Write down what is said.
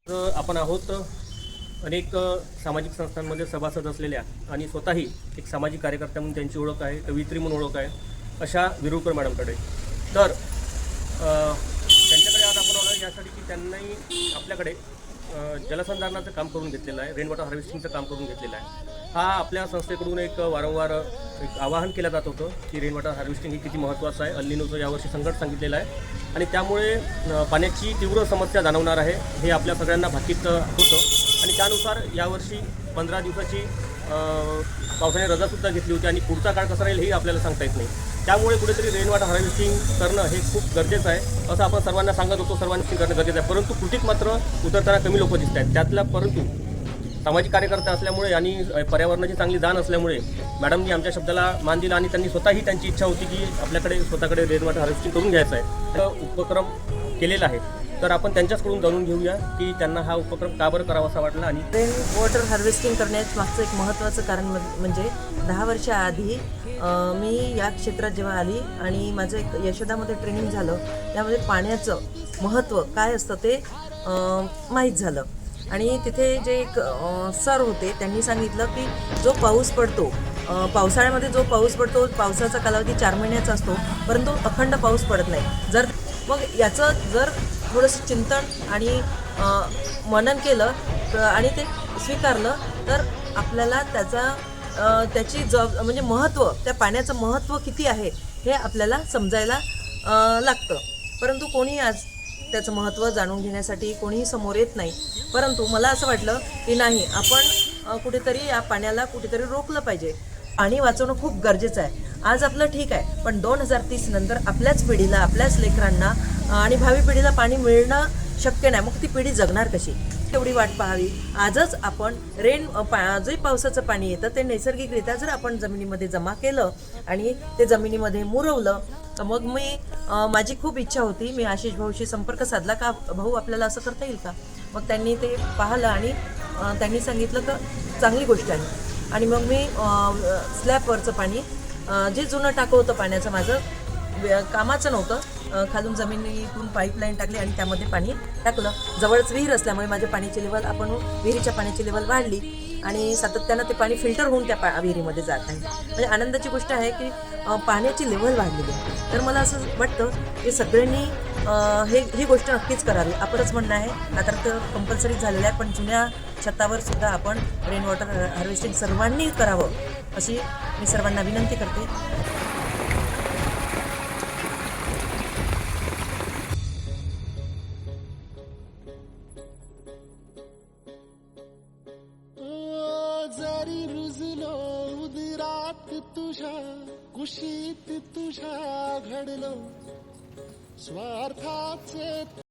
आपण आहोत अनेक सामाजिक संस्थांमध्ये सभासद असलेल्या आणि स्वतःही एक सामाजिक कार्यकर्ता म्हणून त्यांची ओळख आहे, कवयित्री म्हणून ओळख आहे अशा विरुळकर मॅडमकडे. तर त्यांच्याकडे आज आपण आलो यासाठी की त्यांनी आपल्याकडे जलसंधारणाचं काम करून घेतलेलं आहे, रेन वॉटर हार्वेस्टिंगचं काम करून घेतलेलं आहे. हा आपल्या संस्थेकडून एक वारंवार एक आवाहन केलं जात होतं की रेन वॉटर हार्वेस्टिंग हे किती महत्त्वाचं आहे. अल्निनोचं यावर्षी संकट सांगितलेलं आहे आणि त्यामुळे पाण्याची तीव्र समस्या जाणवणार आहे हे आपल्या सगळ्यांना भाकीत होतं आणि त्यानुसार यावर्षी 15 दिवसाची पावसाने रजासुद्धा घेतली होती आणि पुढचा काळ कसा राहील हेही आपल्याला सांगता येत नाही. त्यामुळे कुठेतरी रेन वॉटर हार्वेस्टिंग करणं हे खूप गरजेचं आहे असं आपण सर्वांना सांगत होतो. सर्वांनी करणं गरजेचं आहे, परंतु कृतीत मात्र उतरताना कमी लोक दिसत आहेत. त्यातला परंतु सामाजिक कार्यकर्ते असल्यामुळे आणि पर्यावरणाची चांगली जाण असल्यामुळे मॅडमनी आमच्या शब्दाला मान दिला आणि त्यांनी स्वतःही त्यांची इच्छा होती की आपल्याकडे स्वतःकडे रेन वॉटर हार्वेस्टिंग करून घ्यायचं आहे. तर उपक्रम केलेला आहे. तर आपण त्यांच्याचकडून जाणून घेऊया की त्यांना हा उपक्रम का बरं करावासा वाटला. आणि रेन वॉटर हार्वेस्टिंग करण्याचं मागचं एक महत्त्वाचं कारण म्हणजे 10 वर्षाआधी मी या क्षेत्रात जेव्हा आली आणि माझं एक यशोदामध्ये ट्रेनिंग झालं, त्यामध्ये पाण्याचं महत्त्व काय असतं ते माहीत झालं. आणि तिथे जे एक सर होते त्यांनी सांगितलं की जो पाऊस पडतो पावसाळ्यामध्ये जो पाऊस पडतो पावसाचा कालावधी 4 महिन्याचा असतो, परंतु अखंड पाऊस पडत नाही. जर मग याचं जर थोडंसं चिंतन आणि मनन केलं आणि ते स्वीकारलं तर आपल्याला त्याची म्हणजे महत्त्व, त्या पाण्याचं महत्त्व किती आहे हे आपल्याला समजायला लागतं. परंतु कोणी आज त्याचं महत्त्व जाणून घेण्यासाठी कोणीही समोर येत नाही. परंतु मला असं वाटलं की नाही, आपण कुठेतरी या पाण्याला कुठेतरी रोखलं पाहिजे. पाणी वाचवणं खूप गरजेचं आहे. आज आपलं ठीक आहे, पण 2030 नंतर आपल्याच पिढीला, आपल्याच लेकरांना आणि भावी पिढीला पाणी मिळणं शक्य नाही. मग ती पिढी जगणार कशी? तेवढी वाट पाहावी. आजच आपण जे पावसाचं पाणी येतं ते नैसर्गिकरित्या जर आपण जमिनीमध्ये जमा केलं आणि ते जमिनीमध्ये मुरवलं तर मग माझी खूप इच्छा होती, मी आशिष भाऊशी संपर्क साधला का भाऊ आपल्याला असं करता येईल का. मग त्यांनी ते पाहिलं आणि त्यांनी सांगितलं का चांगली गोष्ट आहे. आणि मग मी स्लॅबवरचं पाणी जे जुनं टाकं होतं पाण्याचं माझं कामाचं नव्हतं, खालून जमिनीतून पाईपलाईन टाकली आणि त्यामध्ये पाणी टाकलं. जवळच विहीर असल्यामुळे माझ्या पाण्याची लेवल विहिरीच्या पाण्याची लेवल वाढली आणि सातत्यानं ते पाणी फिल्टर होऊन त्या विहिरीमध्ये जात आहे. म्हणजे आनंदाची गोष्ट आहे की पाण्याची लेवल वाढलेली आहे. तर मला असं वाटतं की सगळ्यांनी ही गोष्ट नक्कीच करावी. आपणच म्हणणं आहे, आता तर कंपल्सरी झालेलं आहे, पण जुन्या छतावर सुद्धा आपण रेन वॉटर हार्वेस्टिंग सर्वांनी करावं अशी मी सर्वांना विनंती करते. जरी रुजलो उदरात तुझ्या, कुशीत तुझ्या घडलो स्वार्थाचे